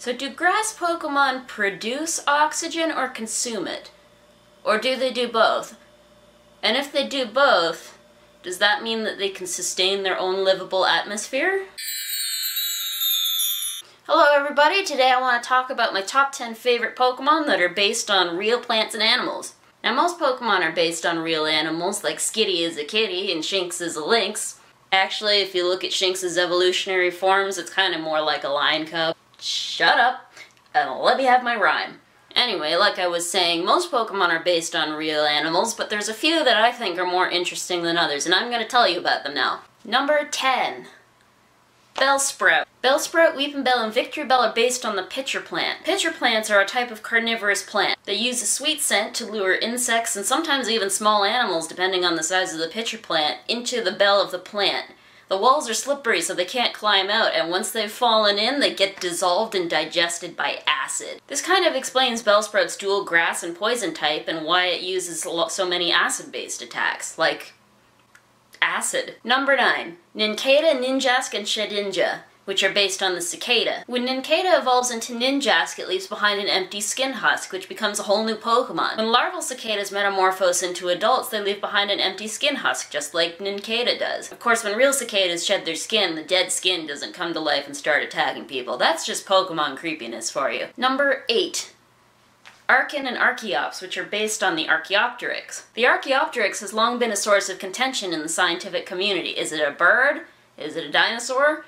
So do grass Pokemon produce oxygen or consume it? Or do they do both? And if they do both, does that mean that they can sustain their own livable atmosphere? Hello everybody, today I want to talk about my top 10 favorite Pokemon that are based on real plants and animals. Now most Pokemon are based on real animals, like Skitty is a kitty and Shinx is a lynx. Actually, if you look at Shinx's evolutionary forms, it's kind of more like a lion cub. Shut up and let me have my rhyme. Anyway, like I was saying, most Pokemon are based on real animals, but there's a few that I think are more interesting than others, and I'm going to tell you about them now. Number 10. Bellsprout. Bellsprout, Weepinbell, and Victreebel are based on the pitcher plant. Pitcher plants are a type of carnivorous plant. They use a sweet scent to lure insects and sometimes even small animals, depending on the size of the pitcher plant, into the bell of the plant. The walls are slippery so they can't climb out, and once they've fallen in, they get dissolved and digested by acid. This kind of explains Bellsprout's dual grass and poison type and why it uses so many acid-based attacks, like acid. Number 9. Nincada, Ninjask, and Shedinja, which are based on the cicada. When Nincada evolves into Ninjask, it leaves behind an empty skin husk, which becomes a whole new Pokemon. When larval cicadas metamorphose into adults, they leave behind an empty skin husk, just like Nincada does. Of course, when real cicadas shed their skin, the dead skin doesn't come to life and start attacking people. That's just Pokemon creepiness for you. Number 8. Arcan and Archeops, which are based on the Archaeopteryx. The Archaeopteryx has long been a source of contention in the scientific community. Is it a bird? Is it a dinosaur?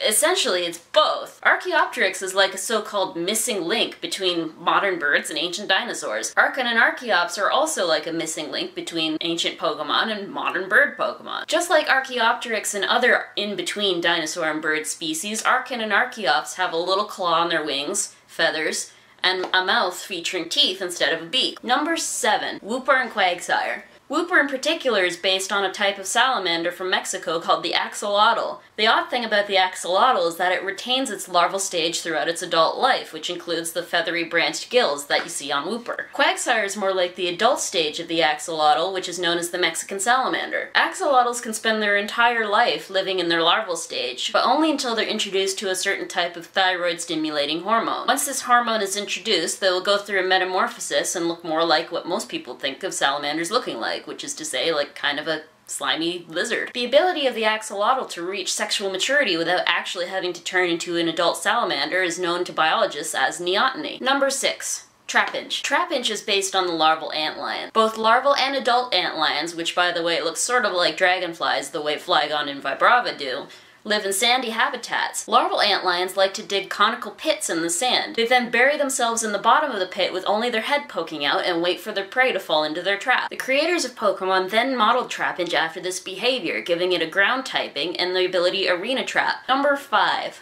Essentially, it's both. Archaeopteryx is like a so-called missing link between modern birds and ancient dinosaurs. Arcan and Archeops are also like a missing link between ancient Pokemon and modern bird Pokemon. Just like Archaeopteryx and other in-between dinosaur and bird species, Arcan and Archeops have a little claw on their wings, feathers, and a mouth featuring teeth instead of a beak. Number 7. Wooper and Quagsire. Wooper in particular is based on a type of salamander from Mexico called the axolotl. The odd thing about the axolotl is that it retains its larval stage throughout its adult life, which includes the feathery branched gills that you see on Wooper. Quagsire is more like the adult stage of the axolotl, which is known as the Mexican salamander. Axolotls can spend their entire life living in their larval stage, but only until they're introduced to a certain type of thyroid-stimulating hormone. Once this hormone is introduced, they will go through a metamorphosis and look more like what most people think of salamanders looking like, which is to say, like kind of a slimy lizard. The ability of the axolotl to reach sexual maturity without actually having to turn into an adult salamander is known to biologists as neoteny. Number 6. Trapinch. Trapinch is based on the larval antlion. Both larval and adult antlions, which by the way look sort of like dragonflies the way Flygon and Vibrava do, live in sandy habitats. Larval antlions like to dig conical pits in the sand. They then bury themselves in the bottom of the pit with only their head poking out and wait for their prey to fall into their trap. The creators of Pokemon then modeled Trapinch after this behavior, giving it a ground typing and the ability Arena Trap. Number 5.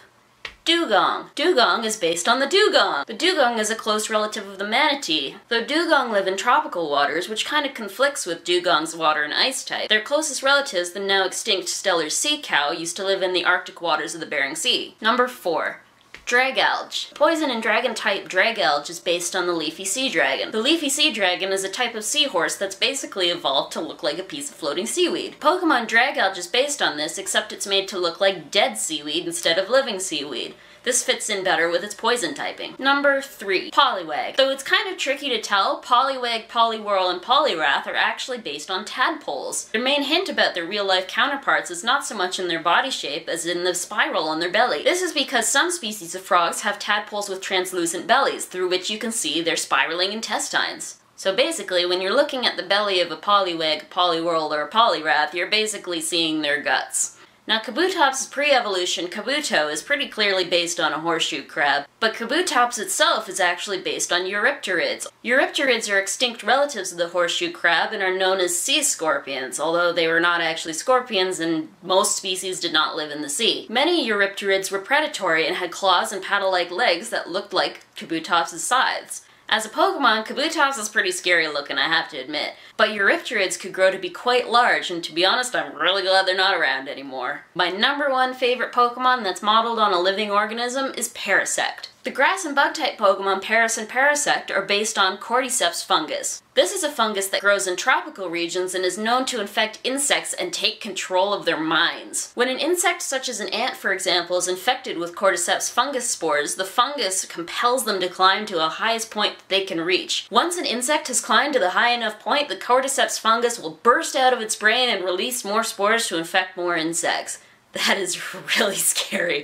Dugong. Dugong is based on the dugong. The dugong is a close relative of the manatee. Though dugong live in tropical waters, which kind of conflicts with dugong's water and ice type, their closest relatives, the now extinct Steller sea cow, used to live in the Arctic waters of the Bering Sea. Number 4. Dragalge. Poison and dragon type Dragalge is based on the leafy sea dragon. The leafy sea dragon is a type of seahorse that's basically evolved to look like a piece of floating seaweed. Pokemon Dragalge is based on this, except it's made to look like dead seaweed instead of living seaweed. This fits in better with its poison typing. Number 3. Poliwag. Though it's kind of tricky to tell, Poliwag, Poliwhirl, and Poliwrath are actually based on tadpoles. Their main hint about their real-life counterparts is not so much in their body shape as in the spiral on their belly. This is because some species of frogs have tadpoles with translucent bellies, through which you can see their spiraling intestines. So basically, when you're looking at the belly of a Poliwag, Poliwhirl, or a Poliwrath, you're basically seeing their guts. Now, Kabutops' pre-evolution, Kabuto, is pretty clearly based on a horseshoe crab, but Kabutops itself is actually based on Eurypterids. Eurypterids are extinct relatives of the horseshoe crab and are known as sea scorpions, although they were not actually scorpions and most species did not live in the sea. Many Eurypterids were predatory and had claws and paddle-like legs that looked like Kabutops' scythes. As a Pokemon, Kabutops is pretty scary looking, I have to admit, but Eurypterids could grow to be quite large, and to be honest, I'm really glad they're not around anymore. My number 1 favorite Pokemon that's modeled on a living organism is Parasect. The grass and bug type Pokemon Paras and Parasect are based on Cordyceps fungus. This is a fungus that grows in tropical regions and is known to infect insects and take control of their minds. When an insect such as an ant, for example, is infected with Cordyceps fungus spores, the fungus compels them to climb to a highest point that they can reach. Once an insect has climbed to the high enough point, the Cordyceps fungus will burst out of its brain and release more spores to infect more insects. That is really scary.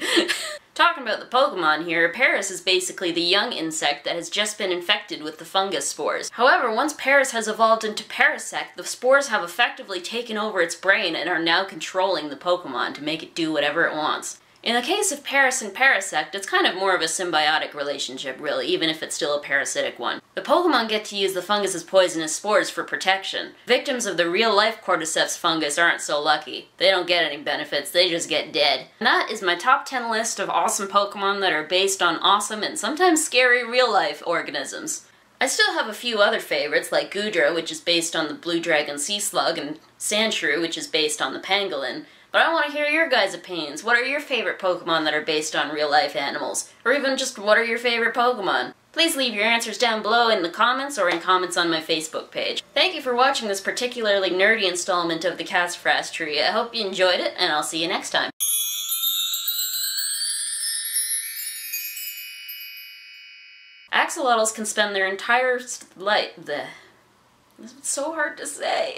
Talking about the Pokemon here, Paras is basically the young insect that has just been infected with the fungus spores. However, once Paras has evolved into Parasect, the spores have effectively taken over its brain and are now controlling the Pokemon to make it do whatever it wants. In the case of Paras and Parasect, it's kind of more of a symbiotic relationship, really, even if it's still a parasitic one. The Pokemon get to use the fungus's poisonous spores for protection. Victims of the real-life Cordyceps fungus aren't so lucky. They don't get any benefits, they just get dead. And that is my top 10 list of awesome Pokemon that are based on awesome and sometimes scary real-life organisms. I still have a few other favorites, like Goodra, which is based on the Blue Dragon Sea Slug, and Sandshrew, which is based on the Pangolin. But I want to hear your guys' opinions. What are your favorite Pokemon that are based on real-life animals? Or even just what are your favorite Pokemon? Please leave your answers down below in the comments or in comments on my Facebook page. Thank you for watching this particularly nerdy installment of the Cassifrass Tree. I hope you enjoyed it, and I'll see you next time. Axolotls can spend their entire life... It's so hard to say.